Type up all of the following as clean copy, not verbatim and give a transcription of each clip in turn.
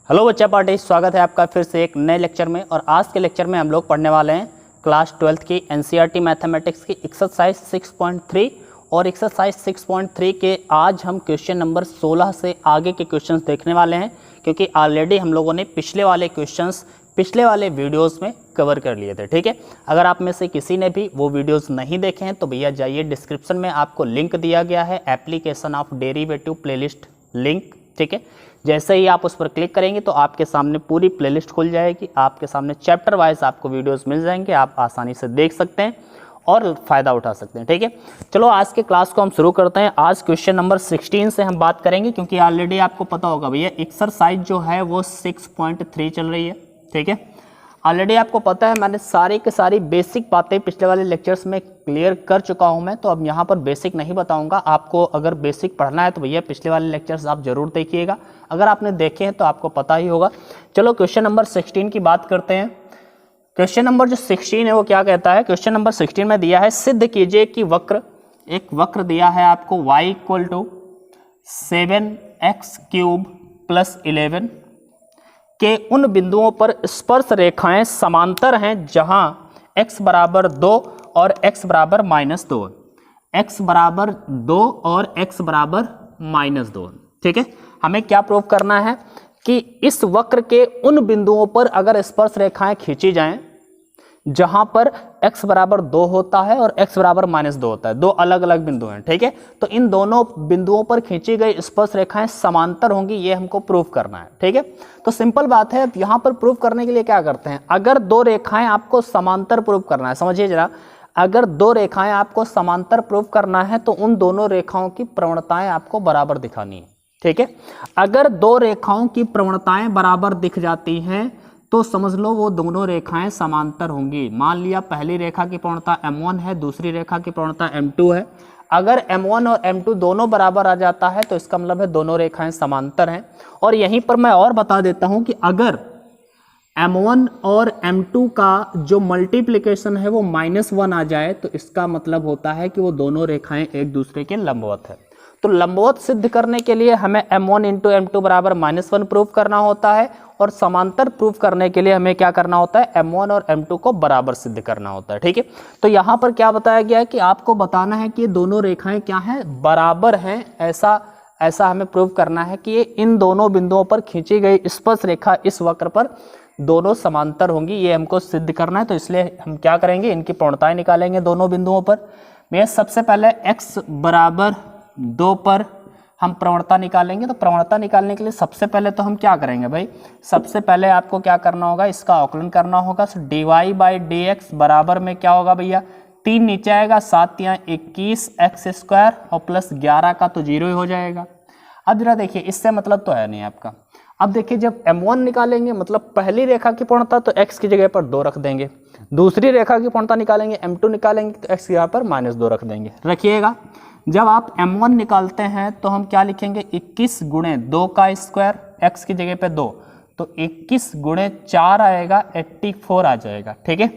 Hello बच्चा party, स्वागत है आपका फिर से एक नए लेक्चर में। और आज के लेक्चर में हम लोग पढ़ने वाले हैं क्लास 12th की एनसीईआरटी मैथमेटिक्स की एक्सरसाइज 6.3 और एक्सरसाइज 6.3 के आज हम क्वेश्चन नंबर 16 से आगे के क्वेश्चंस देखने वाले हैं, क्योंकि ऑलरेडी हम लोगों ने पिछले वाले क्वेश्चंस पिछले वाले वीडियोस में कवर कर लिए थे। ठीक है, अगर आप में से किसी ने भी वो वीडियोस नहीं देखे हैं तो भैया जाइए, डिस्क्रिप्शन में आपको लिंक दिया गया है application of derivative playlist link. ठीक है, जैसे ही आप उस पर क्लिक करेंगे तो आपके सामने पूरी प्लेलिस्ट खुल जाएगी, आपके सामने चैप्टर वाइज आपको वीडियोस मिल जाएंगे, आप आसानी से देख सकते हैं और फ़ायदा उठा सकते हैं। ठीक है, चलो आज के क्लास को हम शुरू करते हैं। आज क्वेश्चन नंबर 16 से हम बात करेंगे, क्योंकि ऑलरेडी आपको पता होगा भैया एक्सरसाइज जो है वो 6.3 चल रही है। ठीक है, ऑलरेडी आपको पता है, मैंने सारी की सारी बेसिक बातें पिछले वाले लेक्चर्स में क्लियर कर चुका हूं मैं, तो अब यहाँ पर बेसिक नहीं बताऊंगा। आपको अगर बेसिक पढ़ना है तो भैया पिछले वाले लेक्चर्स आप जरूर देखिएगा, अगर आपने देखे हैं तो आपको पता ही होगा। चलो क्वेश्चन नंबर 16 की बात करते हैं। क्वेश्चन नंबर जो 16 है वो क्या कहता है, क्वेश्चन नंबर 16 में दिया है सिद्ध कीजिए कि एक वक्र दिया है आपको y equal to 7x³ plus 11 के उन बिंदुओं पर स्पर्श रेखाएं समांतर हैं जहां x बराबर 2 और x बराबर -2, x बराबर 2 और x बराबर -2। ठीक है, हमें क्या प्रूव करना है कि इस वक्र के उन बिंदुओं पर अगर स्पर्श रेखाएं खींची जाएं जहां पर x बराबर 2 होता है और x बराबर -2 होता है, दो अलग अलग बिंदु हैं। ठीक है, तो इन दोनों बिंदुओं पर खींची गई स्पर्श रेखाएं समांतर होंगी, ये हमको प्रूव करना है। ठीक है, तो सिंपल बात है। यहां पर प्रूव करने के लिए क्या करते हैं, अगर दो रेखाएं आपको समांतर प्रूव करना है, समझिए जरा, अगर दो रेखाएं आपको समांतर प्रूव करना है तो उन दोनों रेखाओं की प्रवणताएं आपको बराबर दिखानी है। ठीक है, अगर दो रेखाओं की प्रवणताएं बराबर दिख जाती हैं तो समझ लो वो दोनों रेखाएं समांतर होंगी। मान लिया पहली रेखा की प्रवणता m1 है, दूसरी रेखा की प्रवणता m2 है। अगर m1 और m2 दोनों बराबर आ जाता है तो इसका मतलब है दोनों रेखाएं समांतर हैं। और यहीं पर मैं और बता देता हूं कि अगर m1 और m2 का जो मल्टीप्लिकेशन है वो -1 आ जाए तो इसका मतलब होता है कि वो दोनों रेखाएं एक दूसरे के लंबवत है। तो लंबवत सिद्ध करने के लिए हमें m1 इंटू m2 बराबर -1 प्रूव करना होता है, और समांतर प्रूव करने के लिए हमें क्या करना होता है, m1 और m2 को बराबर सिद्ध करना होता है। ठीक है, तो यहाँ पर क्या बताया गया है कि आपको बताना है कि ये दोनों रेखाएं क्या हैं, बराबर हैं। ऐसा हमें प्रूव करना है कि ये इन दोनों बिंदुओं पर खींची गई स्पर्श रेखा इस वक्र पर दोनों समांतर होंगी, ये हमको सिद्ध करना है। तो इसलिए हम क्या करेंगे, इनकी प्रवणताएं निकालेंगे दोनों बिंदुओं पर। मैं सबसे पहले x बराबर 2 पर हम प्रवणता निकालेंगे। तो प्रवणता निकालने के लिए सबसे पहले तो हम क्या करेंगे भाई, सबसे पहले आपको क्या करना होगा, इसका अवकलन करना होगा। dy/dx बराबर में क्या होगा भैया, 3 नीचे आएगा, 7 या 21x² और प्लस 11 का तो 0 ही हो जाएगा। अब जरा देखिए, इससे मतलब तो है नहीं आपका। अब देखिए, जब m1 निकालेंगे मतलब पहली रेखा की पूर्णता तो x की जगह पर 2 रख देंगे, दूसरी रेखा की पूर्णता निकालेंगे m2 निकालेंगे तो x की जगह पर -2 रख देंगे। रखिएगा, जब आप m1 निकालते हैं तो हम क्या लिखेंगे, 21 गुणे 2 का स्क्वायर, x की जगह पे 2, तो 21 गुणे 4 आएगा, 84 आ जाएगा। ठीक है,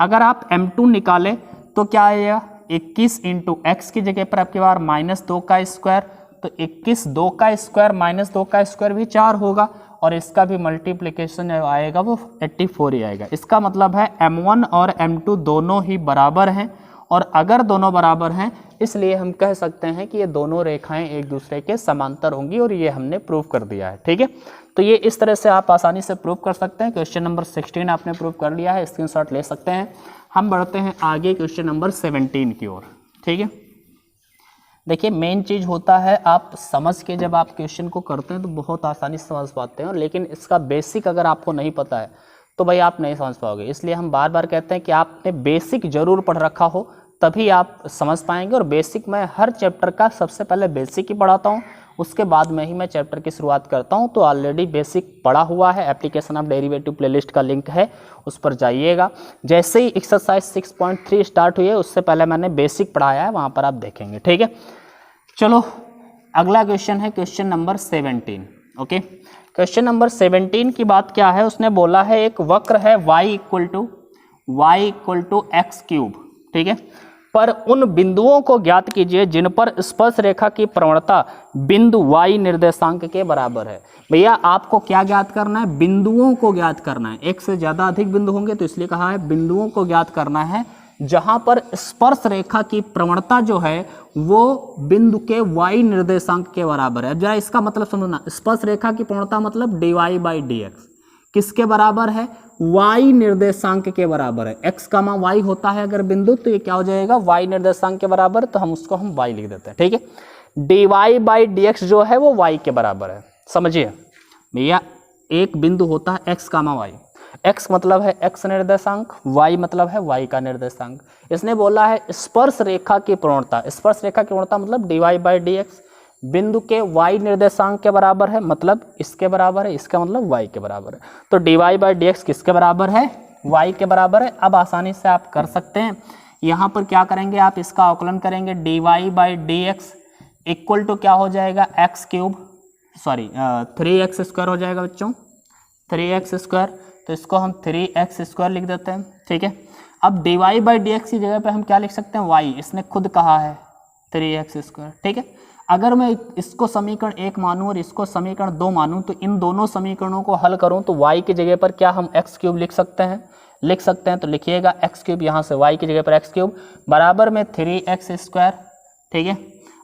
अगर आप m2 निकालें तो क्या आएगा, 21 इंटू एक्स की जगह पर आपके पास -2 का स्क्वायर, तो 21 2 का स्क्वायर -2 का स्क्वायर भी 4 होगा, और इसका भी मल्टीप्लिकेशन आएगा वो 84 ही आएगा। इसका मतलब है m1 और m2 दोनों ही बराबर हैं, और अगर दोनों बराबर हैं इसलिए हम कह सकते हैं कि ये दोनों रेखाएं एक दूसरे के समांतर होंगी, और ये हमने प्रूव कर दिया है। ठीक है, तो ये इस तरह से आप आसानी से प्रूव कर सकते हैं। क्वेश्चन नंबर 16 आपने प्रूव कर लिया है, स्क्रीनशॉट ले सकते हैं। हम बढ़ते हैं आगे क्वेश्चन नंबर 17 की ओर। ठीक है, देखिए मेन चीज़ होता है, आप समझ के जब आप क्वेश्चन को करते हैं तो बहुत आसानी से समझ पाते हैं, लेकिन इसका बेसिक अगर आपको नहीं पता है तो भाई आप नहीं समझ पाओगे। इसलिए हम बार बार कहते हैं कि आपने बेसिक जरूर पढ़ रखा हो तभी आप समझ पाएंगे। और बेसिक मैं हर चैप्टर का सबसे पहले बेसिक ही पढ़ाता हूँ, उसके बाद में ही मैं चैप्टर की शुरुआत करता हूँ। तो ऑलरेडी बेसिक पढ़ा हुआ है, एप्लीकेशन ऑफ डेरिवेटिव प्लेलिस्ट का लिंक है, उस पर जाइएगा। जैसे ही एक्सरसाइज 6.3 स्टार्ट हुई है उससे पहले मैंने बेसिक पढ़ाया है, वहाँ पर आप देखेंगे। ठीक है, चलो अगला क्वेश्चन है question number 17। Okay, question number 17 की बात क्या है, उसने बोला है एक वक्र है y इक्वल टू x³। ठीक है, पर उन बिंदुओं को ज्ञात कीजिए जिन पर स्पर्श रेखा की प्रवणता बिंदु y निर्देशांक के बराबर है। भैया आपको क्या ज्ञात करना है? बिंदुओं को ज्ञात करना है। एक से ज़्यादा अधिक बिंदु होंगे तो इसलिए कहा है बिंदुओं को ज्ञात करना है जहां पर स्पर्श रेखा की प्रवणता जो है वो बिंदु के y निर्देशांक के बराबर है। अब जरा इसका मतलब समझना, स्पर्श रेखा की प्रवणता मतलब dy/dx किसके बराबर है? y निर्देशांक के बराबर है। x, y होता है अगर बिंदु तो ये क्या हो जाएगा? y निर्देशांक के बराबर, तो हम उसको y लिख देते हैं। ठीक है, dy/dx जो है वो y के बराबर है। समझिए भैया, एक बिंदु होता है x, y। x मतलब है x निर्देशांक, y मतलब है y का निर्देशांक। इसने बोला है स्पर्श रेखा की प्रवणता, स्पर्श रेखा की प्रवणता मतलब dy/dx बिंदु के y निर्देशांक के बराबर है, मतलब इसके बराबर है, इसका मतलब y के बराबर है। तो dy/dx किसके बराबर है? y के बराबर है। अब आसानी से आप कर सकते हैं, यहाँ पर क्या करेंगे आप इसका अवकलन करेंगे, dy/dx इक्वल टू क्या हो जाएगा? x³ 3x² हो जाएगा बच्चों, 3x²। तो इसको हम 3x² लिख देते हैं। ठीक है, अब dy/dx की जगह पे हम क्या लिख सकते हैं? y, इसने खुद कहा है 3x²। ठीक है, अगर मैं इसको समीकरण 1 मानूं और इसको समीकरण 2 मानूं तो इन दोनों समीकरणों को हल करूं तो y की जगह पर क्या हम x³ लिख सकते हैं? तो लिखिएगा x³ यहाँ से y की जगह पर x³ बराबर में 3x²। ठीक है,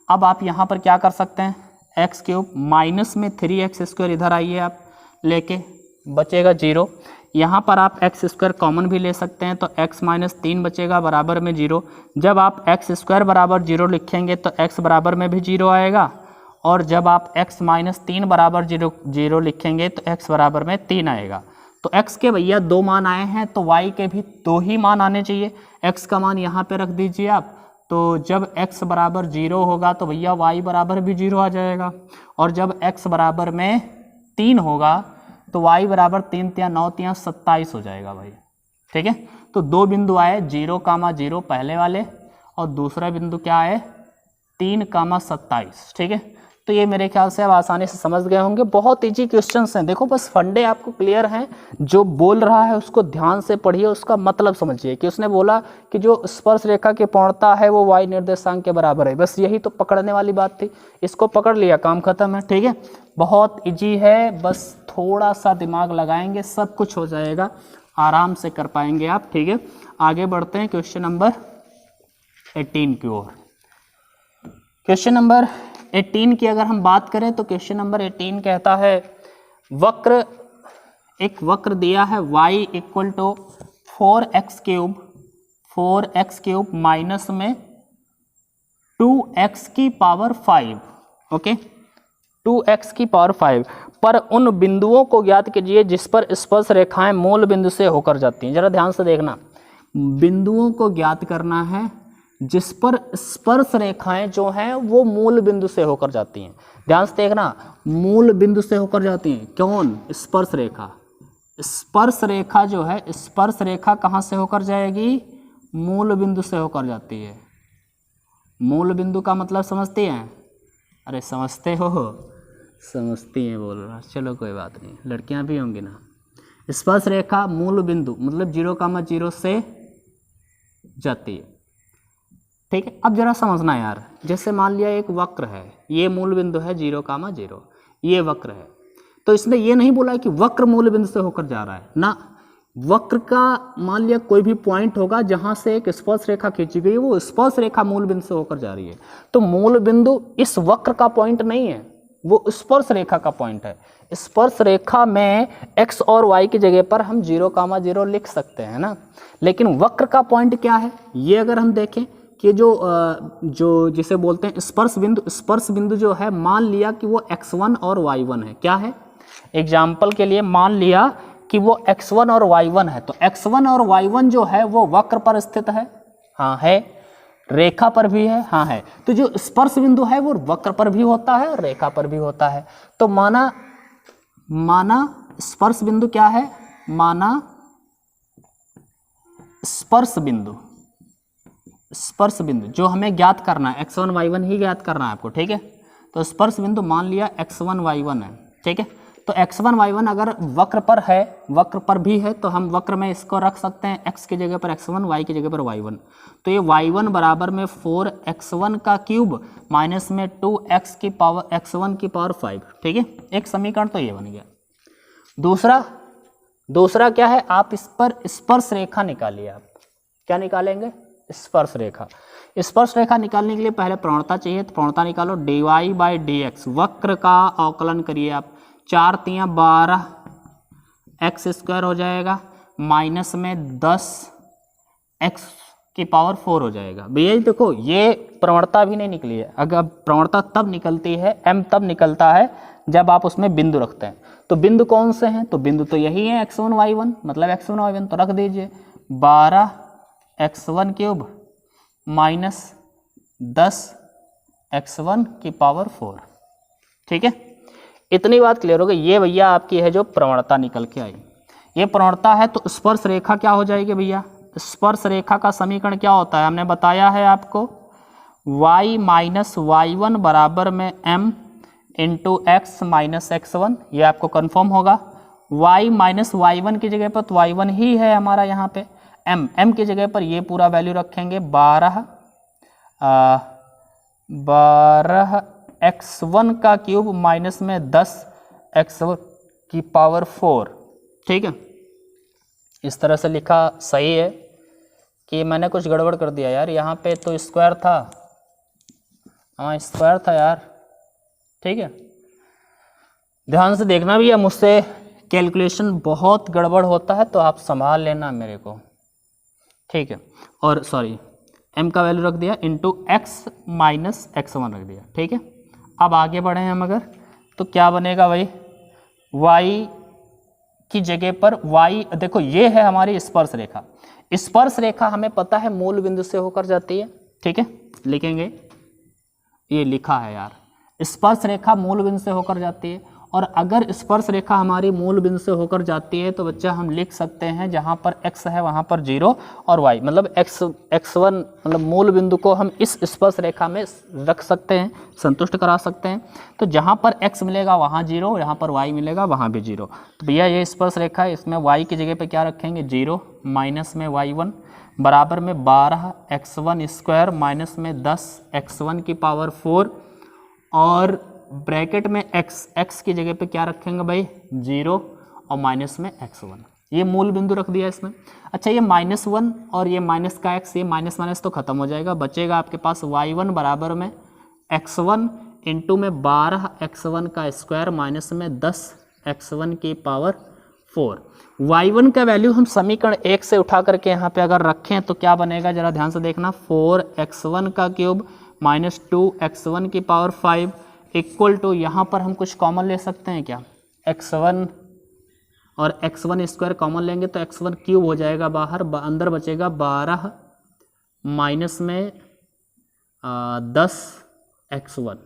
अब आप यहाँ पर क्या कर सकते हैं? x³ माइनस में 3x² इधर आइए आप लेके, बचेगा 0। यहाँ पर आप x² कॉमन भी ले सकते हैं तो x - 3 बचेगा बराबर में 0। जब आप x² बराबर 0 लिखेंगे तो x बराबर में भी 0 आएगा, और जब आप x - 3 बराबर 0 लिखेंगे तो x बराबर में 3 आएगा। तो x के भैया 2 मान आए हैं तो y के भी 2 ही मान आने चाहिए। x का मान यहाँ पे रख दीजिए आप, तो जब x बराबर 0 होगा तो भैया y बराबर भी 0 आ जाएगा, और जब x बराबर में 3 होगा तो y बराबर 3 × 9 × 27 हो जाएगा भाई। ठीक है, तो 2 बिंदु आए 0,0 पहले वाले, और दूसरा बिंदु क्या आए 3,27। ठीक है, तो ये मेरे ख्याल से आप आसानी से समझ गए होंगे। बहुत इजी क्वेश्चंस हैं, देखो बस फंडे आपको क्लियर हैं। जो बोल रहा है उसको ध्यान से पढ़िए, उसका मतलब समझिए कि उसने बोला कि जो स्पर्श रेखा की प्रवणता है वो y निर्देशांक के बराबर है, बस यही तो पकड़ने वाली बात थी। इसको पकड़ लिया, काम खत्म है। ठीक है, बहुत इजी है, बस थोड़ा सा दिमाग लगाएंगे सब कुछ हो जाएगा, आराम से कर पाएंगे आप। ठीक है, आगे बढ़ते हैं क्वेश्चन नंबर 18 की ओर। क्वेश्चन नंबर 18 की अगर हम बात करें तो क्वेश्चन नंबर 18 कहता है एक वक्र दिया है y = 4x³ माइनस में 2x⁵। ओके, 2x⁵ पर उन बिंदुओं को ज्ञात कीजिए जिस पर स्पर्श रेखाएं मूल बिंदु से होकर जाती हैं। जरा ध्यान से देखना, बिंदुओं को ज्ञात करना है जिस पर स्पर्श रेखाएं जो हैं वो मूल बिंदु से होकर जाती हैं। ध्यान से देखना, मूल बिंदु से होकर जाती हैं। कौन? स्पर्श रेखा। स्पर्श रेखा जो है, स्पर्श रेखा कहाँ से होकर जाएगी? मूल बिंदु से होकर जाती है। मूल बिंदु का मतलब समझते हैं? अरे समझते हो, समझती हैं बोल रहा, चलो कोई बात नहीं, लड़कियां भी होंगी ना। स्पर्श रेखा मूल बिंदु मतलब 0,0 से जाती है। ठीक है, अब जरा समझना यार, जैसे मान लिया एक वक्र है, ये मूल बिंदु है 0,0, ये वक्र है, तो इसने ये नहीं बोला कि वक्र मूल बिंदु से होकर जा रहा है ना। वक्र का मान लिया कोई भी पॉइंट होगा जहां से एक स्पर्श रेखा खींची गई, वो स्पर्श रेखा मूल बिंदु से होकर जा रही है। तो मूल बिंदु इस वक्र का पॉइंट नहीं है, वो स्पर्श रेखा का पॉइंट है। स्पर्श रेखा में x और y की जगह पर हम 0,0 लिख सकते हैं ना, लेकिन वक्र का पॉइंट क्या है? ये अगर हम देखें कि जो जिसे बोलते हैं स्पर्श बिंदु जो है, मान लिया कि वो x1 और y1 है। क्या है? एग्जाम्पल के लिए मान लिया कि वो x1 और y1 है, तो x1 और y1 जो है वो वक्र पर स्थित है। हाँ है, रेखा पर भी है। हाँ है, तो जो स्पर्श बिंदु है वो वक्र पर भी होता है और रेखा पर भी होता है। तो माना स्पर्श बिंदु क्या है? माना स्पर्श बिंदु जो हमें ज्ञात करना है, x1 y1 ही ज्ञात करना है आपको। ठीक है, तो स्पर्श बिंदु मान लिया x1 y1 है। ठीक है, तो x1 y1 अगर वक्र पर है, वक्र पर भी है, तो हम वक्र में इसको रख सकते हैं x की जगह पर x1, y की जगह पर y1। तो ये y1 बराबर में 4x1 का क्यूब माइनस में 2x की पावर x1 की पावर 5। ठीक है, एक समीकरण तो ये बन गया। दूसरा क्या है, आप इस पर स्पर्श रेखा निकालिए। आप क्या निकालेंगे, स्पर्श रेखा। स्पर्श रेखा निकालने के लिए पहले प्रवणता चाहिए, तो प्रवणता निकालो। dy/dx वक्र का अवकलन करिए आप, 4 तियाँ 12 x² हो जाएगा, माइनस में 10 x की पावर 4 हो जाएगा। भैया देखो ये प्रवणता भी नहीं निकली है। अगर प्रवणता तब निकलती है, m तब निकलता है जब आप उसमें बिंदु रखते हैं। तो बिंदु कौन से हैं, तो बिंदु तो यही है x1 y1, मतलब x1 y1 तो रख दीजिए 12x1 क्यूब माइनस 10 x1 की पावर 4। ठीक है, इतनी बात क्लियर हो गई। ये भैया आपकी है जो प्रवणता निकल के आई, ये प्रवणता है। तो स्पर्श रेखा क्या हो जाएगी भैया, स्पर्श रेखा का समीकरण क्या होता है, हमने बताया है आपको, y माइनस y1 बराबर में m into x minus x1, ये आपको कन्फर्म होगा। y माइनस y1 की जगह पर तो y1 ही है हमारा यहाँ पे, m की जगह पर ये पूरा वैल्यू रखेंगे 12 x1 का क्यूब माइनस में 10 x1 की पावर 4। ठीक है, इस तरह से लिखा सही है कि मैंने कुछ गड़बड़ कर दिया यार, यहाँ पे तो स्क्वायर था, हाँ स्क्वायर था यार। ठीक है, ध्यान से देखना भी है, मुझसे कैलकुलेशन बहुत गड़बड़ होता है तो आप संभाल लेना मेरे को। ठीक है, और सॉरी m का वैल्यू रख दिया इंटू x माइनस x1 रख दिया। ठीक है, अब आगे बढ़े हम अगर, तो क्या बनेगा भाई, y की जगह पर y, देखो ये है हमारी स्पर्श रेखा। स्पर्श रेखा हमें पता है मूल बिंदु से होकर जाती है। ठीक है, लिखेंगे, ये लिखा है यार, स्पर्श रेखा मूल बिंदु से होकर जाती है। और अगर स्पर्श रेखा हमारी मूल बिंदु से होकर जाती है तो बच्चा हम लिख सकते हैं जहाँ पर x है वहाँ पर 0 और y, मतलब x1 मतलब मूल बिंदु को हम इस स्पर्श रेखा में रख सकते हैं, संतुष्ट करा सकते हैं। तो जहाँ पर x मिलेगा वहाँ 0, यहाँ पर y मिलेगा वहाँ भी 0। तो भैया ये स्पर्श रेखा है, इसमें y की जगह पे क्या रखेंगे 0, माइनस में y1 बराबर में 12 x1 स्क्वायर माइनस में 10 x1 की पावर 4, और ब्रैकेट में x की जगह पे क्या रखेंगे भाई 0 और माइनस में x1, ये मूल बिंदु रख दिया इसमें। अच्छा, ये -1 और ये माइनस का x, ये माइनस माइनस तो खत्म हो जाएगा, बचेगा आपके पास y1 बराबर में x1 इंटू में 12 x1 का स्क्वायर माइनस में 10 x1 की पावर 4। y1 का वैल्यू हम समीकरण 1 से उठा करके यहाँ पे अगर रखें तो क्या बनेगा, जरा ध्यान से देखना, 4x1 का क्यूब माइनस 2x1 की पावर 5 इक्वल टू, यहाँ पर हम कुछ कॉमन ले सकते हैं क्या, x1 और x1 स्क्वायर कॉमन लेंगे तो x1 क्यूब हो जाएगा बाहर, अंदर बचेगा 12 माइनस में 10 x1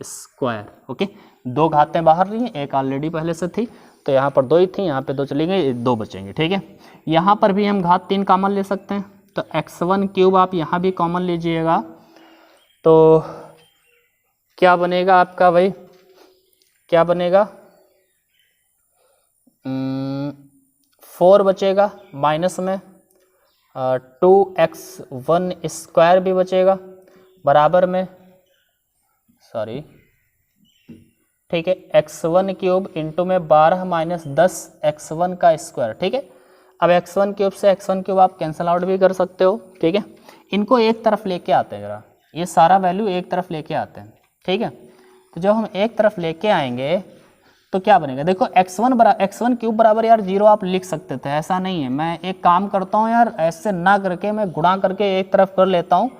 स्क्वायर। ओके, 2 घातें बाहर रही हैं, एक ऑलरेडी पहले से थी, तो यहाँ पर 2 ही थी, यहाँ पे 2 चली गई, 2 बचेंगे। ठीक है, यहाँ पर भी हम घात 3 कॉमन ले सकते हैं, तो x1 क्यूब आप यहाँ भी कॉमन लीजिएगा, तो क्या बनेगा आपका भाई, क्या बनेगा 4 बचेगा, माइनस में 2x1 स्क्वायर भी बचेगा, बराबर में सॉरी ठीक है x1 क्यूब इंटू में 12 माइनस 10 x1 का स्क्वायर। ठीक है, अब x1 क्यूब से x1 क्यूब आप कैंसिल आउट भी कर सकते हो। ठीक है, इनको एक तरफ लेके आते हैं, जरा ये सारा वैल्यू एक तरफ लेके आते हैं। ठीक है, तो जब हम एक तरफ लेके आएंगे तो क्या बनेगा, देखो x1 क्यूब बराबर यार 0 आप लिख सकते थे, ऐसा नहीं है। मैं एक काम करता हूँ यार, ऐसे ना करके मैं गुणा करके एक तरफ कर लेता हूँ,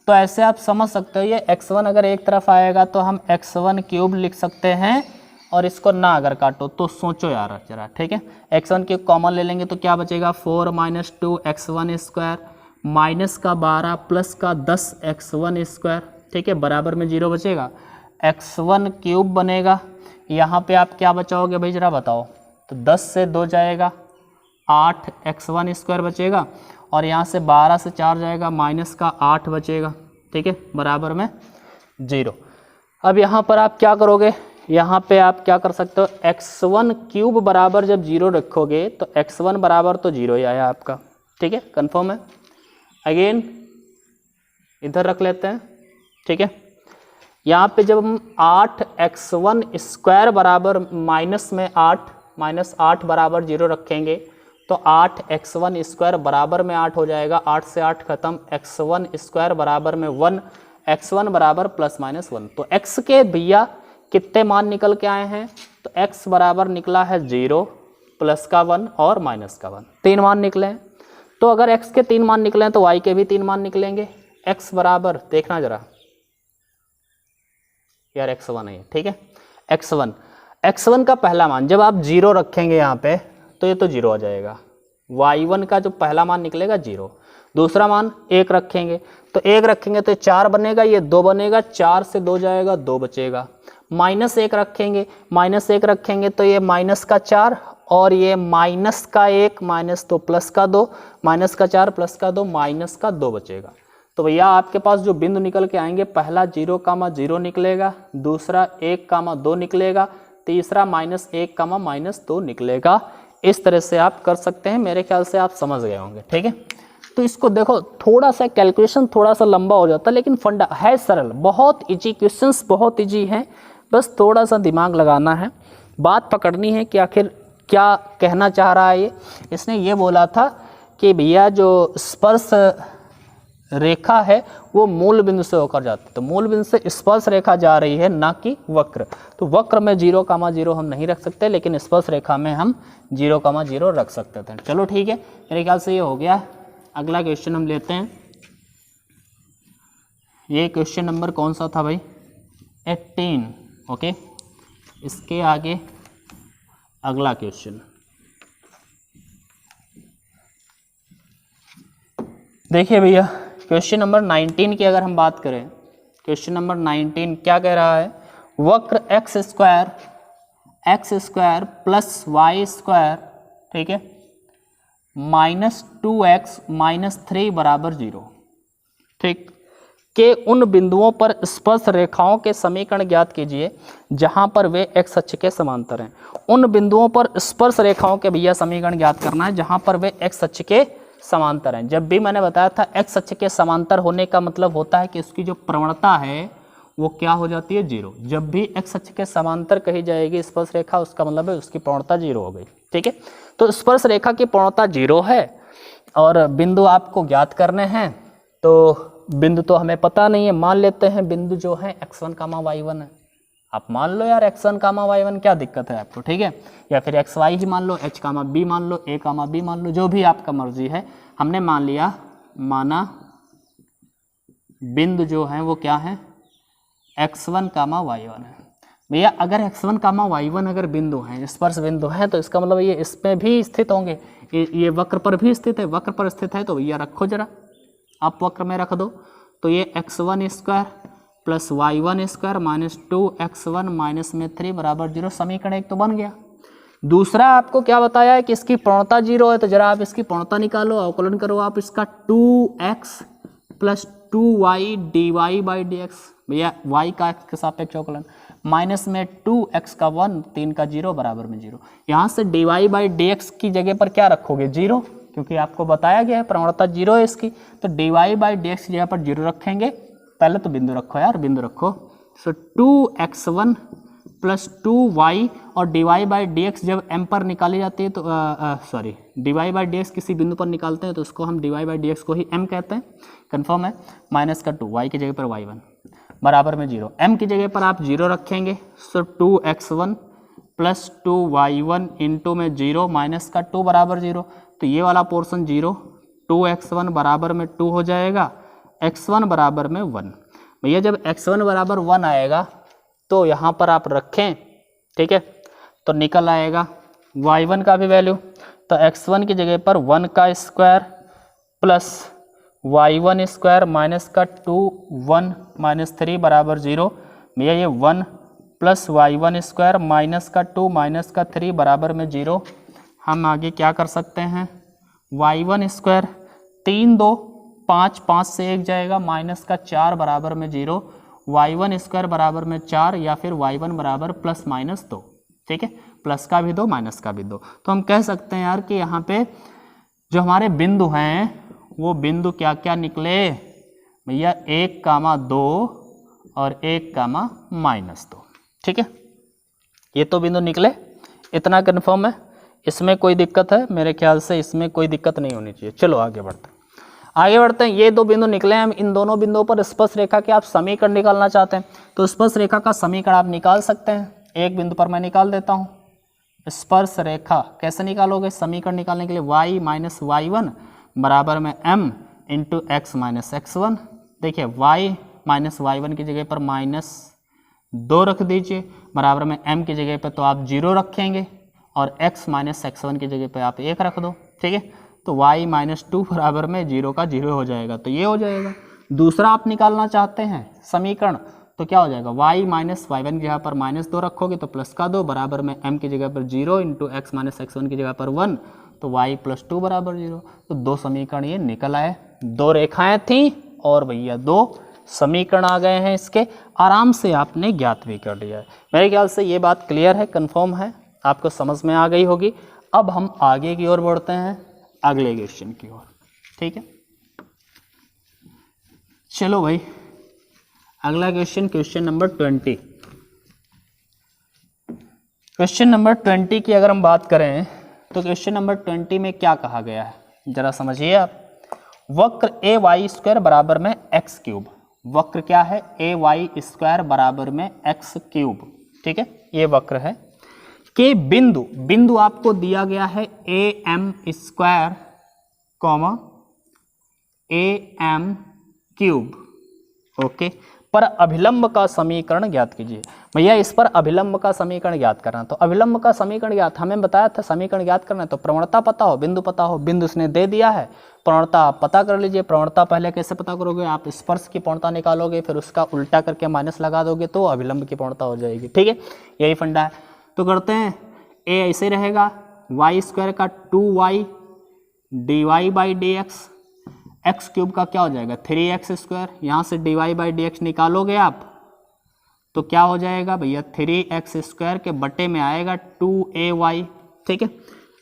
तो ऐसे आप समझ सकते हो। ये x1 अगर एक तरफ आएगा तो हम x1 क्यूब लिख सकते हैं, और इसको ना अगर काटो तो सोचो यार जरा। ठीक है, x1 क्यूब कॉमन ले लेंगे तो क्या बचेगा 4 माइनस 2 x1 स्क्वायर माइनस का 12 प्लस का 10 x1 स्क्वायर। ठीक है, बराबर में 0 बचेगा, x1 क्यूब बनेगा। यहाँ पे आप क्या बचाओगे भाई जरा बताओ, तो 10 से 2 जाएगा 8 x1 स्क्वायर बचेगा, और यहाँ से 12 से 4 जाएगा माइनस का 8 बचेगा। ठीक है, बराबर में 0। अब यहाँ पर आप क्या करोगे, यहाँ पे आप क्या कर सकते हो, x1 क्यूब बराबर जब 0 रखोगे तो x1 बराबर तो 0 ही आया आपका, ठीक है, कंफर्म है। अगेन इधर रख लेते हैं, ठीक है। यहाँ पे जब हम 8x1 स्क्वायर बराबर माइनस में 8 माइनस 8 बराबर 0 रखेंगे तो 8x1 स्क्वायर बराबर में 8 हो जाएगा, 8 से 8 खत्म, x1 स्क्वायर बराबर में 1, x1 बराबर प्लस माइनस 1। तो x के भैया कितने मान निकल के आए हैं, तो x बराबर निकला है 0 प्लस का 1 और माइनस का 1, 3 मान निकले हैं। तो अगर x के 3 मान निकले हैं तो y के भी 3 मान निकलेंगे। x बराबर देखना जरा यार, x1 है, ठीक है, x1 का पहला मान जब आप 0 रखेंगे यहाँ पे तो ये तो 0 आ जाएगा, y1 का जो पहला मान निकलेगा 0, दूसरा मान 1 रखेंगे तो 1 रखेंगे तो 4 बनेगा, ये 2 बनेगा, 4 से 2 जाएगा, 2 बचेगा, माइनस 1 रखेंगे तो ये माइनस का 4 और ये माइनस का 1 माइनस 2 प्लस का 2, माइनस का 4 प्लस का 2 माइनस का 2 बचेगा। तो भैया आपके पास जो बिंदु निकल के आएंगे, पहला 0,0 निकलेगा, दूसरा 1,2 निकलेगा, तीसरा -1, -2 निकलेगा। इस तरह से आप कर सकते हैं, मेरे ख्याल से आप समझ गए होंगे, ठीक है। तो इसको देखो, थोड़ा सा कैलकुलेशन थोड़ा सा लंबा हो जाता है लेकिन फंडा है सरल, बहुत इजी क्वेश्चंस, बहुत इजी हैं, बस थोड़ा सा दिमाग लगाना है, बात पकड़नी है कि आखिर क्या कहना चाह रहा है ये। इसने ये बोला था कि भैया जो स्पर्श रेखा है वो मूल बिंदु से होकर जाती है, तो मूल बिंदु से स्पर्श रेखा जा रही है, ना कि वक्र। तो वक्र में 0,0 हम नहीं रख सकते, लेकिन स्पर्श रेखा में हम 0,0 रख सकते थे। चलो ठीक है, मेरे ख्याल से ये हो गया। अगला क्वेश्चन हम लेते हैं। ये क्वेश्चन नंबर कौन सा था भाई, 18, ओके। इसके आगे अगला क्वेश्चन देखिए भैया, क्वेश्चन नंबर 19 की अगर हम बात करें, क्वेश्चन नंबर 19 क्या कह रहा है, वक्र x square plus y square, ठीक है, -2x -3 बराबर 0, ठीक, के उन बिंदुओं पर स्पर्श रेखाओं के समीकरण ज्ञात कीजिए जहां पर वे x अक्ष के समांतर हैं। उन बिंदुओं पर स्पर्श रेखाओं के भैया समीकरण ज्ञात करना है जहां पर वे x अक्ष के समांतर हैं। जब भी मैंने बताया था x अक्ष के समांतर होने का मतलब होता है कि उसकी जो प्रवणता है वो क्या हो जाती है, 0। जब भी x अक्ष के समांतर कही जाएगी स्पर्श रेखा, उसका मतलब है उसकी प्रवणता 0 हो गई, ठीक है। तो स्पर्श रेखा की प्रवणता 0 है और बिंदु आपको ज्ञात करने हैं, तो बिंदु तो हमें पता नहीं है, मान लेते हैं बिंदु जो है x1, y1 है। आप मान लो यार x1, y1, क्या दिक्कत है आपको, ठीक है, या फिर xy ही मान लो, h, b मान लो, a, b मान लो, जो भी आपका मर्जी है। हमने मान लिया, माना बिंदु जो है वो क्या है, x1, y1 है। भैया अगर x1, y1 अगर बिंदु हैं, स्पर्श बिंदु हैं, तो इसका मतलब ये इसमें भी स्थित होंगे, ये वक्र पर भी स्थित है, वक्र पर स्थित है, तो भैया रखो जरा, आप वक्र में रख दो। तो ये x1 square plus y1 square -2x1 -3 बराबर 0, समीकरण 1 तो बन गया। दूसरा आपको क्या बताया है कि इसकी प्रवणता 0 है, तो जरा आप इसकी प्रवणता निकालो, अवकलन करो आप इसका, 2x + 2y dy/dx, भैया y का x के सापेक्ष अवकलन, माइनस में 2x का 1 3 का 0 बराबर में 0। यहाँ से dy/dx की जगह पर क्या रखोगे, 0, क्योंकि आपको बताया गया है प्रवणता 0 है इसकी, तो dy/dx की जगह पर 0 रखेंगे। पहले तो बिंदु रखो यार, बिंदु रखो। सो 2x1 + 2y और dy/dx जब m पर निकाली जाती है तो सॉरी dy/dx किसी बिंदु पर निकालते हैं तो उसको हम dy/dx को ही m कहते हैं, कंफर्म है। माइनस का 2, y की जगह पर y1 बराबर में 0, m की जगह पर आप 0 रखेंगे। सो 2x1 + 2y1 इंटू में 0 माइनस का 2 बराबर 0, तो ये वाला पोर्शन 0, 2x1 बराबर में 2 हो जाएगा, x1 बराबर में 1। भैया जब x1 बराबर 1 आएगा तो यहाँ पर आप रखें, ठीक है, तो निकल आएगा y1 का भी वैल्यू, तो x1 की जगह पर 1 का square plus y1 square minus का 2 1 -3 बराबर 0। भैया ये 1 + y1 स्क्वायर माइनस का 2 माइनस का 3 बराबर में 0। हम आगे क्या कर सकते हैं, y1 स्क्वायर 3 2 5 5 से 1 जाएगा, माइनस का 4 बराबर में 0, y1 स्क्वायर बराबर में 4 या फिर y1 बराबर प्लस माइनस 2, ठीक है, प्लस का भी 2 माइनस का भी 2। तो हम कह सकते हैं यार कि यहाँ पे जो हमारे बिंदु हैं वो बिंदु क्या क्या निकले भैया, 1,2 और 1,-2, ठीक है, ये तो बिंदु निकले, इतना कन्फर्म है। इसमें कोई दिक्कत है? मेरे ख्याल से इसमें कोई दिक्कत नहीं होनी चाहिए। चलो आगे बढ़ते हैं। ये दो बिंदु निकले हैं, हम इन दोनों बिंदुओं पर स्पर्श रेखा के आप समीकरण निकालना चाहते हैं तो स्पर्श रेखा का समीकरण आप निकाल सकते हैं। एक बिंदु पर मैं निकाल देता हूँ स्पर्श रेखा। कैसे निकालोगे? समीकरण निकालने के लिए y माइनस y1 बराबर में m into x minus x1। देखिए y माइनस y1 की जगह पर -2 रख दीजिए, बराबर में m की जगह पर तो आप 0 रखेंगे और x माइनस x1 की जगह पर आप 1 रख दो, ठीक है। तो y माइनस 2 बराबर में 0 का 0 हो जाएगा, तो ये हो जाएगा। दूसरा आप निकालना चाहते हैं समीकरण तो क्या हो जाएगा, y माइनस y1 की जगह पर -2 रखोगे तो प्लस का 2 बराबर में m की जगह पर 0 इंटू एक्स माइनस x1 की जगह पर 1, तो y प्लस 2 बराबर 0। तो दो समीकरण ये निकल आए, दो रेखाएं थी और भैया दो समीकरण आ गए हैं इसके, आराम से आपने ज्ञात भी कर लिया है। मेरे ख्याल से ये बात क्लियर है, कंफर्म है, आपको समझ में आ गई होगी। अब हम आगे की ओर बढ़ते हैं, अगले क्वेश्चन की ओर, ठीक है। चलो भाई अगला क्वेश्चन नंबर 20। क्वेश्चन नंबर 20 की अगर हम बात करें तो क्वेश्चन नंबर 20 में क्या कहा गया है जरा समझिए आप। वक्र ए वाई स्क्वायर बराबर में एक्स क्यूब, वक्र क्या है, ए वाई स्क्वायर बराबर में एक्स क्यूब, ठीक है, ये वक्र है के बिंदु आपको दिया गया है a m square comma a m cube, okay, पर अभिलंब का समीकरण ज्ञात कीजिए। भैया इस पर अभिलंब का समीकरण ज्ञात करना, तो अभिलंब का समीकरण ज्ञात हमें बताया था, समीकरण ज्ञात करना है तो प्रवणता पता हो, बिंदु पता हो, बिंदु उसने दे दिया है, प्रवणता आप पता कर लीजिए। प्रवणता पहले कैसे पता करोगे, आप स्पर्श की प्रवणता निकालोगे, फिर उसका उल्टा करके माइनस लगा दोगे तो अभिलंब की प्रवणता हो जाएगी, ठीक है, यही फंडा है। तो करते हैं, ए ऐसे रहेगा वाई स्क्वायर का 2y d y by d x, x cube का क्या हो जाएगा 3x स्क्वायर, यहाँ से d y by d x निकालोगे आप तो क्या हो जाएगा भैया 3x स्क्वायर के बटे में आएगा 2ay, ठीक है।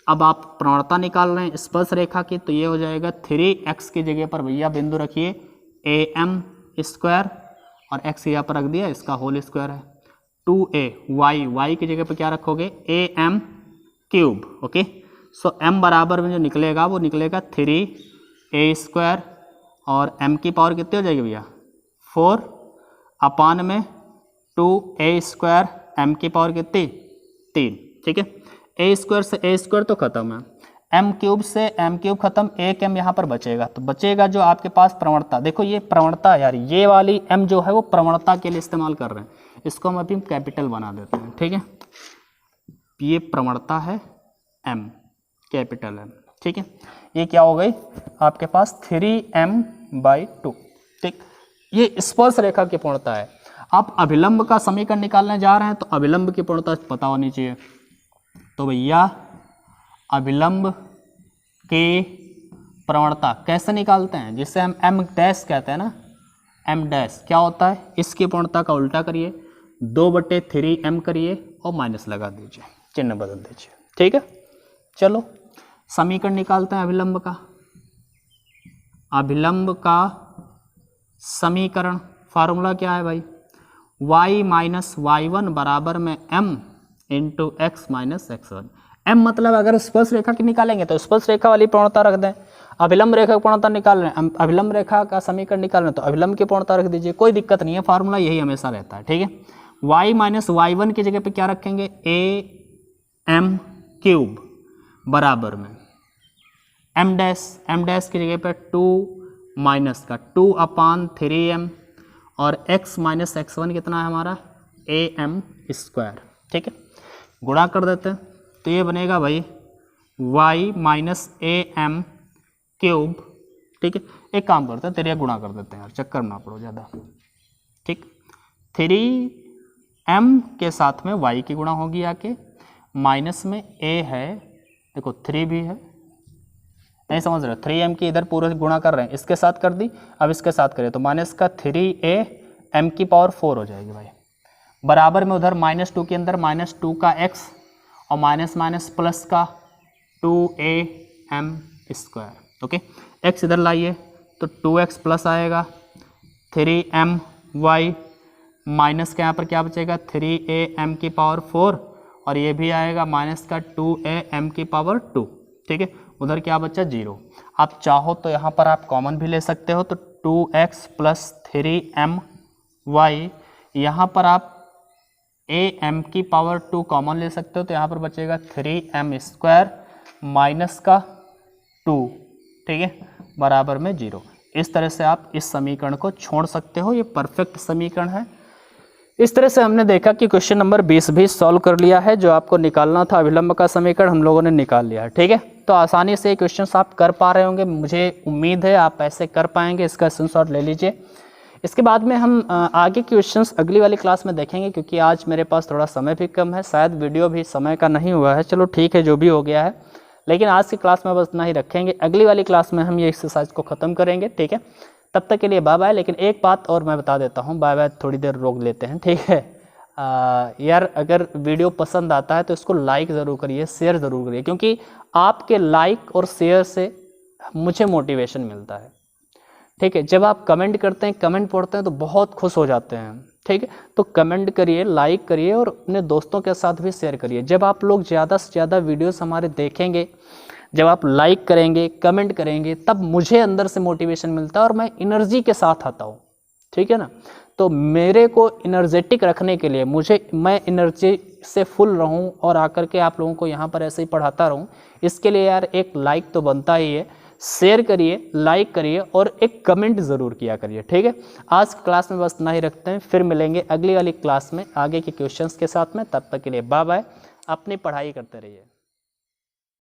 अब आप प्रवणता निकाल रहे हैं स्पर्श रेखा की, तो ये हो जाएगा 3x की जगह पर भैया बिंदु रखिए am स्क्वायर और x की जगह पर रख दिया इसका होल स्क्वायर है, 2ay की जगह पर क्या रखोगे am cube, okay. So m बराबर में जो निकलेगा वो निकलेगा 3a स्क्वायर और m की पावर कितनी हो जाएगी भैया 4 अपान में 2a स्क्वायर, m की पावर कितनी 3, ठीक है। a स्क्वायर से a स्क्वायर तो खत्म है, m क्यूब से m क्यूब खत्म, एक m यहाँ पर बचेगा, तो बचेगा जो आपके पास प्रवणता। देखो ये प्रवणता यार, ये वाली m जो है वो प्रवणता के लिए इस्तेमाल कर रहे हैं, इसको हम अभी कैपिटल बना देते हैं, ठीक है। ये प्रवणता है m, कैपिटल M, ठीक है। ये क्या हो गई आपके पास 3m/2, ठीक। ये स्पर्श रेखा की पूर्णता है। आप अभिलंब का समीकरण निकालने जा रहे हैं तो अभिलंब की पूर्णता पता होनी चाहिए। तो भैया अभिलंब की प्रवणता कैसे निकालते हैं, जिससे हम m डैश कहते हैं ना, m डैश क्या होता है, इसकी पूर्णता का उल्टा करिए 2/3m करिए और माइनस लगा दीजिए, चिन्ह बदल दीजिए, ठीक है। चलो समीकरण निकालते हैं अभिलंब का। अभिलंब का समीकरण फार्मूला क्या है भाई, y माइनस y1 बराबर में m into x minus x1। m मतलब अगर स्पर्श रेखा की निकालेंगे तो स्पर्श रेखा वाली प्रवणता रख दें, अभिलंब रेखा की प्रवणता निकाल रहे हैं, अभिलंब रेखा का समीकरण निकाल रहे हैं तो अभिलंब की प्रवणता रख दीजिए, कोई दिक्कत नहीं है, फार्मूला यही हमेशा रहता है, ठीक है। y माइनस y1 की जगह पे क्या रखेंगे am क्यूब बराबर में m डैश की जगह पे 2 माइनस का 2 अपान 3m और x माइनस x1 कितना है हमारा am स्क्वायर, ठीक है। गुणा कर देते हैं तो ये बनेगा भाई y माइनस am क्यूब, ठीक है। एक काम करते हैं तेरे गुणा कर देते हैं यार, चक्कर ना पड़ो ज़्यादा, ठीक। 3m के साथ में y की गुणा होगी आके, माइनस में a है, देखो 3 भी है, नहीं समझ रहे, 3m की इधर पूरे गुणा कर रहे हैं, इसके साथ कर दी, अब इसके साथ करें तो माइनस का 3a m की पावर 4 हो जाएगी भाई, बराबर में उधर -2 के अंदर -2 का x और माइनस माइनस प्लस का 2am स्क्वायर। ओके, x इधर लाइए तो 2x प्लस आएगा 3my माइनस के यहाँ पर क्या बचेगा 3am की पावर 4 और ये भी आएगा माइनस का 2am की पावर 2। ठीक है, उधर क्या बचा 0। आप चाहो तो यहाँ पर आप कॉमन भी ले सकते हो, तो 2x प्लस 3my, यहाँ पर आप am की पावर 2 कॉमन ले सकते हो, तो यहाँ पर बचेगा 3m स्क्वायर माइनस का 2। ठीक है, बराबर में 0। इस तरह से आप इस समीकरण को छोड़ सकते हो, ये परफेक्ट समीकरण है। इस तरह से हमने देखा कि क्वेश्चन नंबर 20 भी सॉल्व कर लिया है। जो आपको निकालना था अभिलंब का समीकरण हम लोगों ने निकाल लिया है। ठीक है, तो आसानी से ये क्वेश्चंस आप कर पा रहे होंगे, मुझे उम्मीद है आप ऐसे कर पाएंगे। इसका स्क्रीनशॉट ले लीजिए। इसके बाद में हम आगे क्वेश्चंस अगली वाली क्लास में देखेंगे, क्योंकि आज मेरे पास थोड़ा समय भी कम है, शायद वीडियो भी समय का नहीं हुआ है। चलो ठीक है, जो भी हो गया है, लेकिन आज की क्लास में बस इतना ही रखेंगे। अगली वाली क्लास में हम ये एक्सरसाइज को ख़त्म करेंगे। ठीक है, तब तक के लिए बाय बाय। लेकिन एक बात और मैं बता देता हूँ, बाय बाय थोड़ी देर रोक लेते हैं। ठीक है यार, अगर वीडियो पसंद आता है तो इसको लाइक ज़रूर करिए, शेयर ज़रूर करिए, क्योंकि आपके लाइक और शेयर से मुझे मोटिवेशन मिलता है। ठीक है, जब आप कमेंट करते हैं, कमेंट पढ़ते हैं तो बहुत खुश हो जाते हैं। ठीक है, तो कमेंट करिए, लाइक करिए और अपने दोस्तों के साथ भी शेयर करिए। जब आप लोग ज़्यादा से ज़्यादा वीडियोस हमारे देखेंगे, जब आप लाइक करेंगे, कमेंट करेंगे, तब मुझे अंदर से मोटिवेशन मिलता है और मैं एनर्जी के साथ आता हूँ। ठीक है ना, तो मेरे को एनर्जेटिक रखने के लिए, मैं एनर्जी से फुल रहूँ और आकर के आप लोगों को यहाँ पर ऐसे ही पढ़ाता रहूँ, इसके लिए यार एक लाइक तो बनता ही है। शेयर करिए, लाइक करिए और एक कमेंट ज़रूर किया करिए। ठीक है, आज की क्लास में बस इतना ही रखते हैं, फिर मिलेंगे अगली वाली क्लास में आगे के क्वेश्चंस के साथ में। तब तक के लिए बाय बाय, अपनी पढ़ाई करते रहिए।